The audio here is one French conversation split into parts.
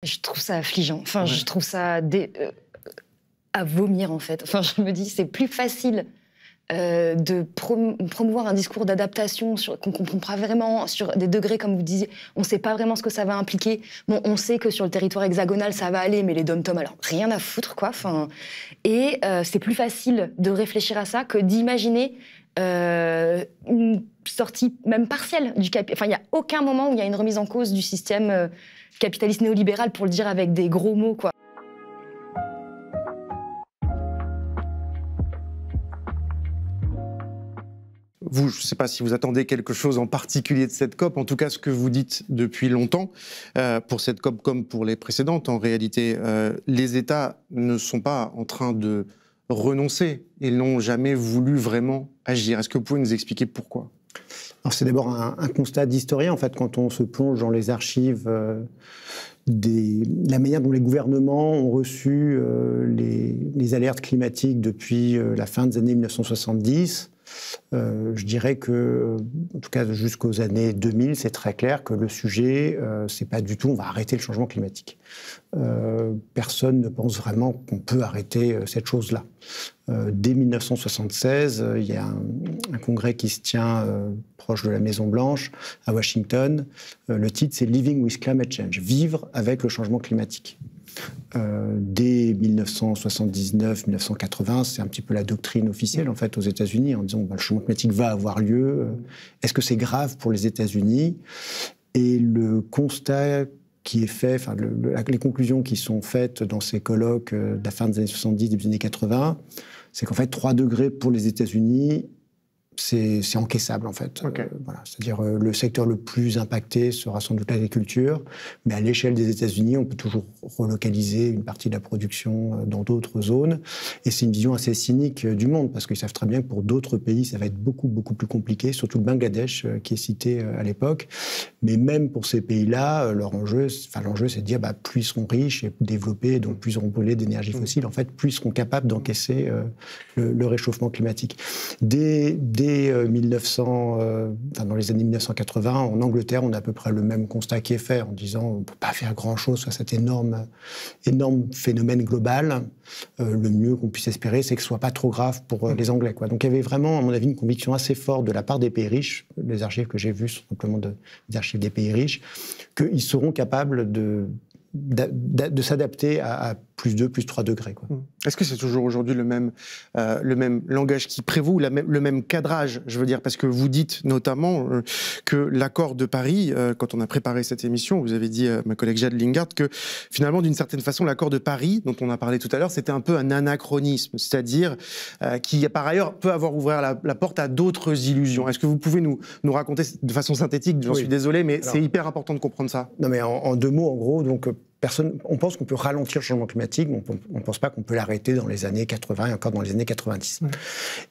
Je trouve ça affligeant. Enfin, Ouais. je trouve ça à vomir, en fait. Enfin, je me dis, c'est plus facile de promouvoir un discours d'adaptation qu'on comprend pas vraiment, sur des degrés, comme vous disiez. On sait pas vraiment ce que ça va impliquer. Bon, on sait que sur le territoire hexagonal, ça va aller, mais les dom-toms, alors, rien à foutre, quoi. Enfin, et c'est plus facile de réfléchir à ça que d'imaginer une sortie même partielle du capital. Enfin, il n'y a aucun moment où il y a une remise en cause du système capitaliste néolibéral, pour le dire avec des gros mots, quoi. Vous, je ne sais pas si vous attendez quelque chose en particulier de cette COP, en tout cas ce que vous dites depuis longtemps, pour cette COP comme pour les précédentes, en réalité, les États ne sont pas en train de renoncer, ils n'ont jamais voulu vraiment agir. Est-ce que vous pouvez nous expliquer pourquoi ? Alors c'est d'abord un constat d'historien, en fait, quand on se plonge dans les archives la manière dont les gouvernements ont reçu les alertes climatiques depuis la fin des années 1970. Je dirais que, en tout cas jusqu'aux années 2000, c'est très clair que le sujet, c'est pas du tout on va arrêter le changement climatique. Personne ne pense vraiment qu'on peut arrêter cette chose-là. Dès 1976, il y a un congrès qui se tient proche de la Maison-Blanche, à Washington. Le titre, c'est « Living with Climate Change », vivre avec le changement climatique. Dès 1979-1980, c'est un petit peu la doctrine officielle en fait aux États-Unis en disant le changement climatique va avoir lieu. Est-ce que c'est grave pour les États-Unis ? Et le constat qui est fait, enfin les conclusions qui sont faites dans ces colloques de la fin des années 70, début des années 80, c'est qu'en fait 3 degrés pour les États-Unis, c'est encaissable en fait. Okay. Voilà. C'est-à-dire le secteur le plus impacté sera sans doute l'agriculture, mais à l'échelle des États-Unis, on peut toujours relocaliser une partie de la production dans d'autres zones. Et c'est une vision assez cynique du monde, parce qu'ils savent très bien que pour d'autres pays, ça va être beaucoup, beaucoup plus compliqué, surtout le Bangladesh qui est cité à l'époque. Mais même pour ces pays-là, l'enjeu, c'est de dire plus ils seront riches et développés, donc plus ils auront brûlé d'énergie fossile, en fait, plus ils seront capables d'encaisser le réchauffement climatique. Dès 1900, dans les années 1980, en Angleterre, on a à peu près le même constat qui est fait, en disant on ne peut pas faire grand-chose face à cet énorme phénomène global. Le mieux qu'on puisse espérer, c'est que ce ne soit pas trop grave pour les Anglais, quoi. Donc il y avait vraiment, à mon avis, une conviction assez forte de la part des pays riches. Les archives que j'ai vues sont simplement des archives des pays riches, qu'ils seront capables de s'adapter à plus 2, plus 3 degrés, quoi. Est-ce que c'est toujours aujourd'hui le même langage qui prévaut, le même cadrage, je veux dire, parce que vous dites notamment que l'accord de Paris, quand on a préparé cette émission, vous avez dit, ma collègue Jade Lingard, que finalement, d'une certaine façon, l'accord de Paris, dont on a parlé tout à l'heure, c'était un peu un anachronisme, c'est-à-dire qui, par ailleurs, peut avoir ouvert la porte à d'autres illusions. Est-ce que vous pouvez nous raconter de façon synthétique, j'en suis désolé, mais c'est hyper important de comprendre ça. Non, mais en 2 mots, en gros, donc... on pense qu'on peut ralentir le changement climatique, mais on ne pense pas qu'on peut l'arrêter dans les années 80 et encore dans les années 90. Ouais.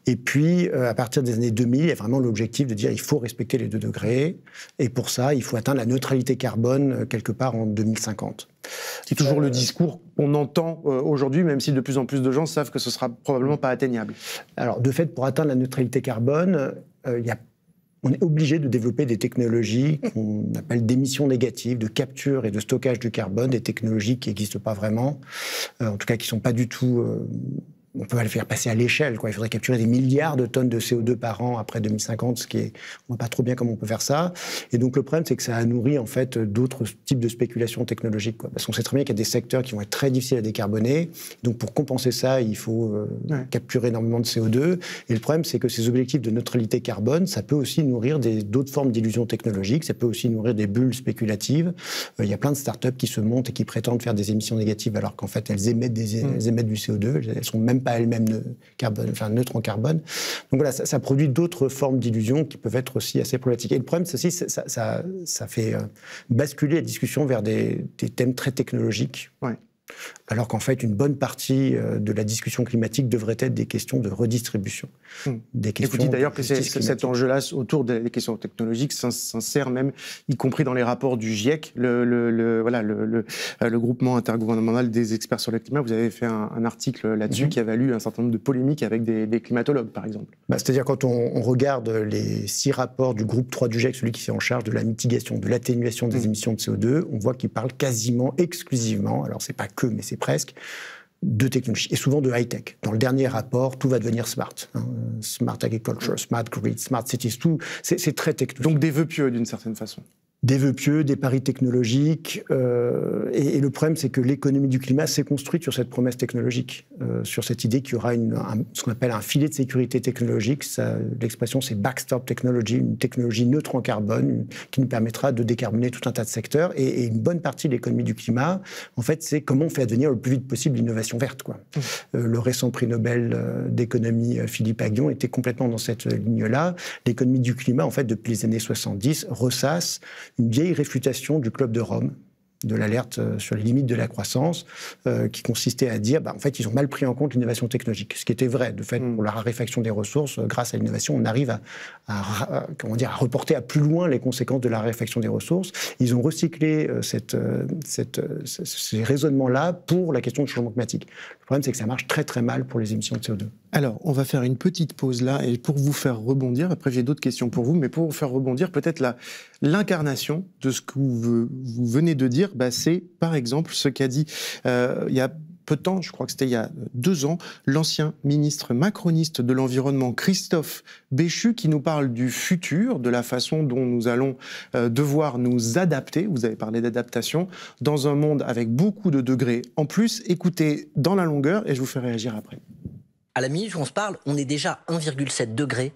Et puis, à partir des années 2000, il y a vraiment l'objectif de dire il faut respecter les 2 degrés, et pour ça, il faut atteindre la neutralité carbone quelque part en 2050. C'est toujours le discours qu'on entend aujourd'hui, même si de plus en plus de gens savent que ce ne sera probablement pas atteignable. Alors, de fait, pour atteindre la neutralité carbone, on est obligé de développer des technologies qu'on appelle d'émissions négatives, de capture et de stockage du carbone, des technologies qui n'existent pas vraiment, en tout cas qui ne sont pas du tout... on peut pas le faire passer à l'échelle, quoi. Il faudrait capturer des milliards de tonnes de CO2 par an après 2050, ce qui est... On ne voit pas trop bien comment on peut faire ça. Et donc le problème, c'est que ça a nourri en fait d'autres types de spéculations technologiques, quoi. Parce qu'on sait très bien qu'il y a des secteurs qui vont être très difficiles à décarboner. Donc pour compenser ça, il faut capturer énormément de CO2. Et le problème, c'est que ces objectifs de neutralité carbone, ça peut aussi nourrir d'autres formes d'illusions technologiques. Ça peut aussi nourrir des bulles spéculatives. Il y a plein de startups qui se montent et qui prétendent faire des émissions négatives alors qu'en fait, elles émettent du CO2. Elles sont même pas elles-mêmes neutres en carbone. Donc voilà, ça produit d'autres formes d'illusions qui peuvent être aussi assez problématiques. Et le problème, c'est aussi, ça fait basculer la discussion vers des thèmes très technologiques. Ouais. Alors qu'en fait, une bonne partie de la discussion climatique devrait être des questions de redistribution. Et vous dites d'ailleurs que cet enjeu-là, autour des questions technologiques, s'insère même, y compris dans les rapports du GIEC, le groupement intergouvernemental des experts sur le climat. Vous avez fait un article là-dessus qui a valu un certain nombre de polémiques avec des climatologues, par exemple. C'est-à-dire quand on regarde les 6 rapports du groupe 3 du GIEC, celui qui est en charge de la mitigation, de l'atténuation des émissions de CO2, on voit qu'il parle quasiment exclusivement, alors c'est pas que, mais c'est presque, de technologie, et souvent de high-tech. Dans le dernier rapport, tout va devenir smart. Smart agriculture, smart grid, smart cities, tout, c'est très technologique. Donc des vœux pieux, d'une certaine façon. Des vœux pieux, des paris technologiques. Et le problème, c'est que l'économie du climat s'est construite sur cette promesse technologique, sur cette idée qu'il y aura ce qu'on appelle un filet de sécurité technologique. L'expression, c'est backstop technology, une technologie neutre en carbone qui nous permettra de décarboner tout un tas de secteurs. Et une bonne partie de l'économie du climat, en fait, c'est comment on fait advenir le plus vite possible l'innovation verte, quoi. Le récent prix Nobel d'économie, Philippe Aghion, était complètement dans cette ligne-là. L'économie du climat, en fait, depuis les années 70, ressasse une vieille réfutation du Club de Rome, de l'alerte sur les limites de la croissance, qui consistait à dire, en fait, ils ont mal pris en compte l'innovation technologique. Ce qui était vrai, de fait, pour la raréfaction des ressources, grâce à l'innovation, on arrive à reporter à plus loin les conséquences de la raréfaction des ressources. Ils ont recyclé ces raisonnements-là pour la question du changement climatique. Le problème, c'est que ça marche très très mal pour les émissions de CO2. Alors, on va faire une petite pause là, et pour vous faire rebondir, après j'ai d'autres questions pour vous, mais pour vous faire rebondir, peut-être l'incarnation de ce que vous venez de dire, c'est par exemple ce qu'a dit il y a peu de temps, je crois que c'était il y a 2 ans, l'ancien ministre macroniste de l'Environnement, Christophe Béchu, qui nous parle du futur, de la façon dont nous allons devoir nous adapter, vous avez parlé d'adaptation, dans un monde avec beaucoup de degrés en plus. Écoutez dans la longueur et je vous fais réagir après. À la minute où on se parle, on est déjà à 1,7 degré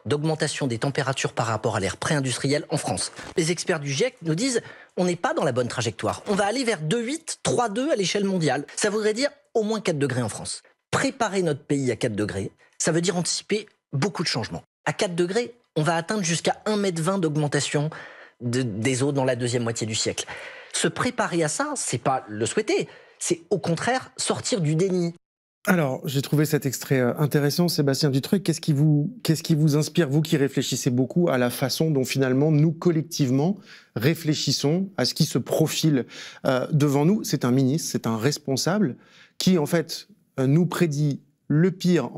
d'augmentation des températures par rapport à l'ère pré-industrielle en France. Les experts du GIEC nous disent on n'est pas dans la bonne trajectoire. On va aller vers 2,8, 3,2 à l'échelle mondiale. Ça voudrait dire au moins 4 degrés en France. Préparer notre pays à 4 degrés, ça veut dire anticiper beaucoup de changements. À 4 degrés, on va atteindre jusqu'à 1,20 m d'augmentation des eaux dans la deuxième moitié du siècle. Se préparer à ça, c'est pas le souhaiter, c'est au contraire sortir du déni. Alors, j'ai trouvé cet extrait intéressant, Sébastien Dutruc. Qu'est-ce qui vous inspire, vous qui réfléchissez beaucoup à la façon dont finalement nous, collectivement, réfléchissons à ce qui se profile devant nous? C'est un ministre, c'est un responsable qui, en fait, nous prédit le pire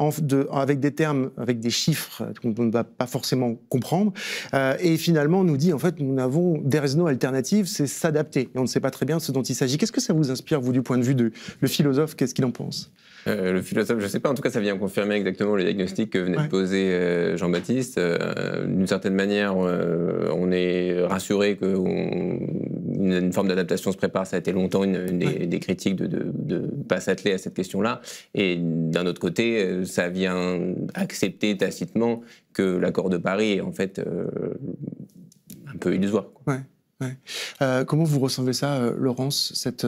avec des termes, avec des chiffres qu'on ne va pas forcément comprendre, et finalement nous dit, en fait, nous n'avons there is no alternative, c'est s'adapter. Et on ne sait pas très bien de ce dont il s'agit. Qu'est-ce que ça vous inspire, vous, du point de vue le philosophe? Qu'est-ce qu'il en pense? Le philosophe, je ne sais pas, en tout cas ça vient confirmer exactement le diagnostic que venait de poser Jean-Baptiste. D'une certaine manière, on est rassuré qu'une forme d'adaptation se prépare. Ça a été longtemps une des critiques de ne pas s'atteler à cette question-là. Et d'un autre côté, ça vient accepter tacitement que l'accord de Paris est en fait un peu illusoire, quoi. Ouais. Comment vous recevez ça, Laurence, cette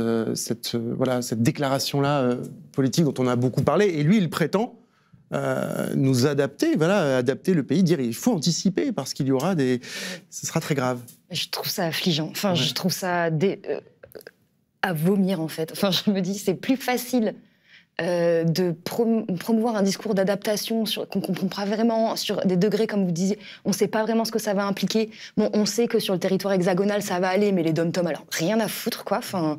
déclaration-là politique dont on a beaucoup parlé, et lui il prétend nous adapter, adapter le pays, dire il faut anticiper parce qu'il y aura ce sera très grave. Je trouve ça affligeant. Enfin, je trouve ça à vomir en fait. Enfin, je me dis c'est plus facile de promouvoir un discours d'adaptation qu'on ne comprend pas vraiment, sur des degrés, comme vous disiez, on ne sait pas vraiment ce que ça va impliquer. Bon, on sait que sur le territoire hexagonal, ça va aller, mais les dom-toms, alors rien à foutre, quoi. Enfin,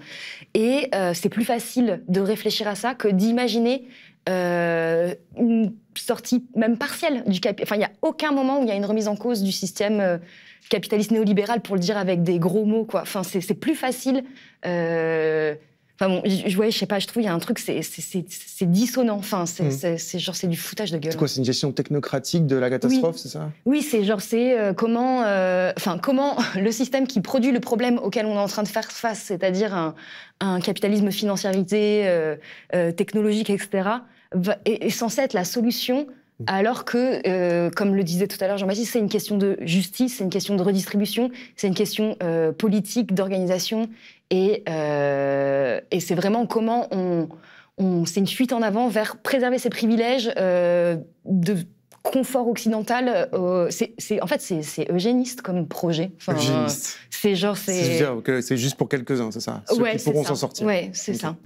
et c'est plus facile de réfléchir à ça que d'imaginer une sortie même partielle du capital. Enfin, il n'y a aucun moment où il y a une remise en cause du système capitaliste néolibéral, pour le dire avec des gros mots, quoi. Enfin, c'est plus facile... Enfin bon, je sais pas, je trouve il y a un truc, c'est dissonant. Enfin, c'est du foutage de gueule. C'est quoi, c'est une gestion technocratique de la catastrophe, c'est ça? Oui, c'est comment le système qui produit le problème auquel on est en train de faire face, c'est-à-dire un capitalisme financiarisé, technologique, etc., est censé être la solution. Alors que, comme le disait tout à l'heure Jean-Baptiste, c'est une question de justice, c'est une question de redistribution, c'est une question politique, d'organisation, et c'est vraiment comment c'est une fuite en avant vers préserver ses privilèges de confort occidental. En fait, c'est eugéniste comme projet. Enfin, eugéniste. C'est juste pour quelques-uns, c'est ça? Ceux qui pourront s'en sortir. Ouais, c'est ça.